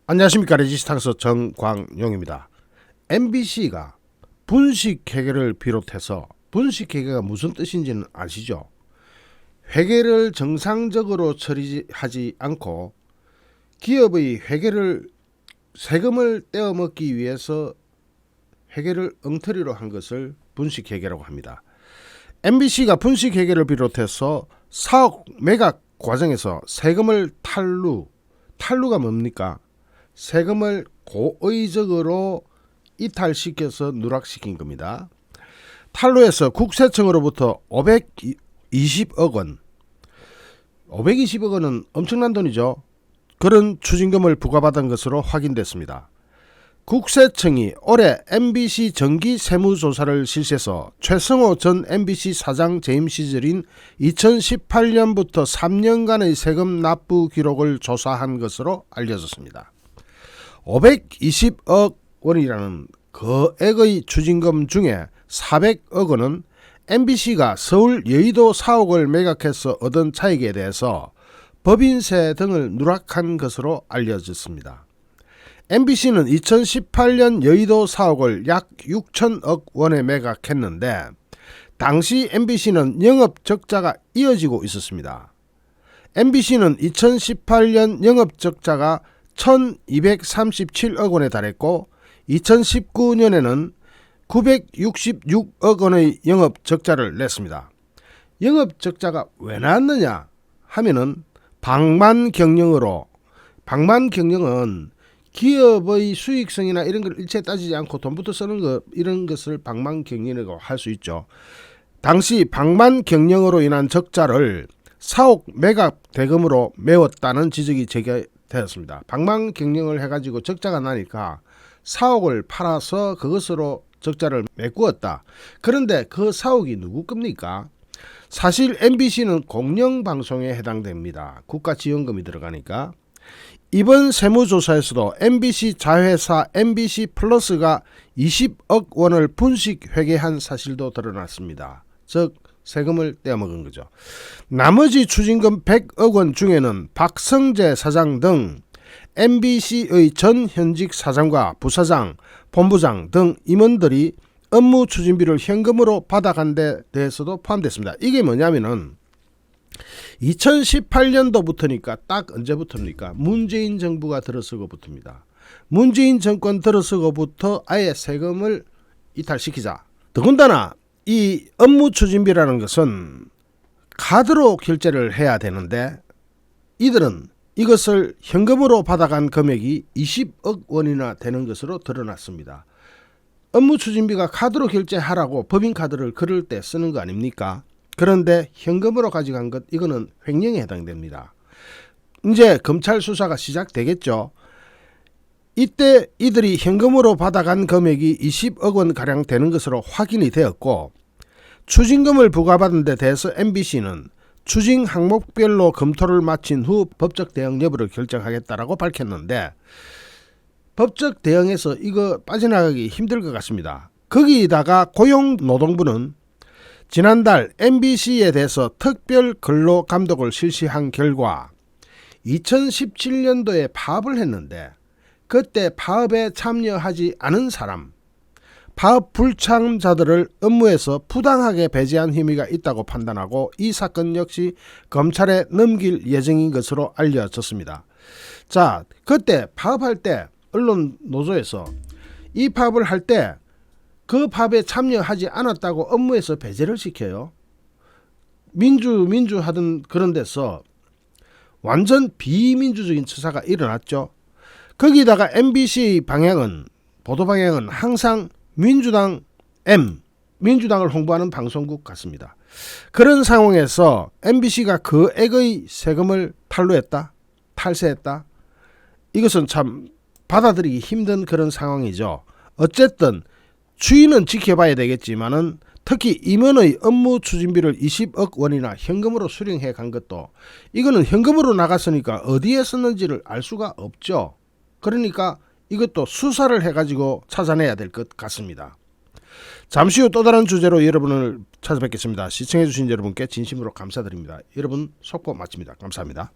안녕하십니까. 레지스탕스 정광용입니다. MBC가 분식회계를 비롯해서, 분식회계가 무슨 뜻인지는 아시죠? 회계를 정상적으로 처리하지 않고 기업의 세금을 떼어먹기 위해서 회계를 엉터리로 한 것을 분식회계라고 합니다. MBC가 분식회계를 비롯해서 사업 매각 과정에서 세금을 탈루가 뭡니까? 세금을 고의적으로 이탈시켜서 누락시킨 겁니다. 탈루에서 국세청으로부터 520억 원, 520억 원은 엄청난 돈이죠. 그런 추징금을 부과받은 것으로 확인됐습니다. 국세청이 올해 MBC 정기 세무조사를 실시해서 최성호 전 MBC 사장 재임 시절인 2018년부터 3년간의 세금 납부 기록을 조사한 것으로 알려졌습니다. 520억 원이라는 거액의 추징금 중에 400억 원은 MBC가 서울 여의도 사옥을 매각해서 얻은 차익에 대해서 법인세 등을 누락한 것으로 알려졌습니다. MBC는 2018년 여의도 사옥을 약 6천억 원에 매각했는데 당시 MBC는 영업적자가 이어지고 있었습니다. MBC는 2018년 영업적자가 1237억 원에 달했고 2019년에는 966억 원의 영업적자를 냈습니다. 영업적자가 왜 나왔느냐 하면은 방만경영은 기업의 수익성이나 이런 걸 일체 따지지 않고 돈부터 쓰는 것, 이런 것을 방만경영이라고 할 수 있죠. 당시 방만경영으로 인한 적자를 사옥 매각 대금으로 메웠다는 지적이 제기되었습니다. 방만경영을 해가지고 적자가 나니까 사옥을 팔아서 그것으로 적자를 메꾸었다. 그런데 그 사옥이 누구 겁니까? 사실 MBC는 공영방송에 해당됩니다. 국가지원금이 들어가니까. 이번 세무조사에서도 MBC 자회사 MBC 플러스가 20억 원을 분식 회계한 사실도 드러났습니다. 즉 세금을 떼어먹은 거죠. 나머지 추징금 100억 원 중에는 박성재 사장 등 MBC의 전 현직 사장과 부사장, 본부장 등 임원들이 업무 추진비를 현금으로 받아간 데 대해서도 포함됐습니다. 이게 뭐냐면은 2018년도부터니까 딱 언제부터입니까? 문재인 정부가 들어서고부터입니다. 문재인 정권 들어서고부터 아예 세금을 이탈시키자. 더군다나 이 업무 추진비라는 것은 카드로 결제를 해야 되는데 이들은 이것을 현금으로 받아간 금액이 20억 원이나 되는 것으로 드러났습니다. 업무 추진비가 카드로 결제하라고 법인카드를 그럴 때 쓰는 거 아닙니까? 그런데 현금으로 가져간 것, 이거는 횡령에 해당됩니다. 이제 검찰 수사가 시작되겠죠. 이때 이들이 현금으로 받아간 금액이 20억 원 가량 되는 것으로 확인이 되었고, 추징금을 부과받은 데 대해서 MBC는 추징 항목별로 검토를 마친 후 법적 대응 여부를 결정하겠다라고 밝혔는데, 법적 대응에서 이거 빠져나가기 힘들 것 같습니다. 거기다가 고용노동부는 지난달 MBC에 대해서 특별 근로 감독을 실시한 결과 2017년도에 파업을 했는데 그때 파업에 참여하지 않은 사람, 파업 불참자들을 업무에서 부당하게 배제한 혐의가 있다고 판단하고 이 사건 역시 검찰에 넘길 예정인 것으로 알려졌습니다. 자, 그때 파업할 때 언론 노조에서 이 파업을 할 때 그 파업에 참여하지 않았다고 업무에서 배제를 시켜요. 민주 하던 그런 데서 완전 비민주적인 처사가 일어났죠. 거기다가 MBC 방향은, 보도 방향은 항상 민주당을 홍보하는 방송국 같습니다. 그런 상황에서 MBC가 그 액의 세금을 탈세했다. 이것은 참 받아들이기 힘든 그런 상황이죠. 어쨌든 주의는 지켜봐야 되겠지만은 특히 임원의 업무 추진비를 20억 원이나 현금으로 수령해 간 것도, 이거는 현금으로 나갔으니까 어디에 썼는지를 알 수가 없죠. 그러니까 이것도 수사를 해가지고 찾아내야 될 것 같습니다. 잠시 후 또 다른 주제로 여러분을 찾아뵙겠습니다. 시청해주신 여러분께 진심으로 감사드립니다. 여러분 속보 마칩니다. 감사합니다.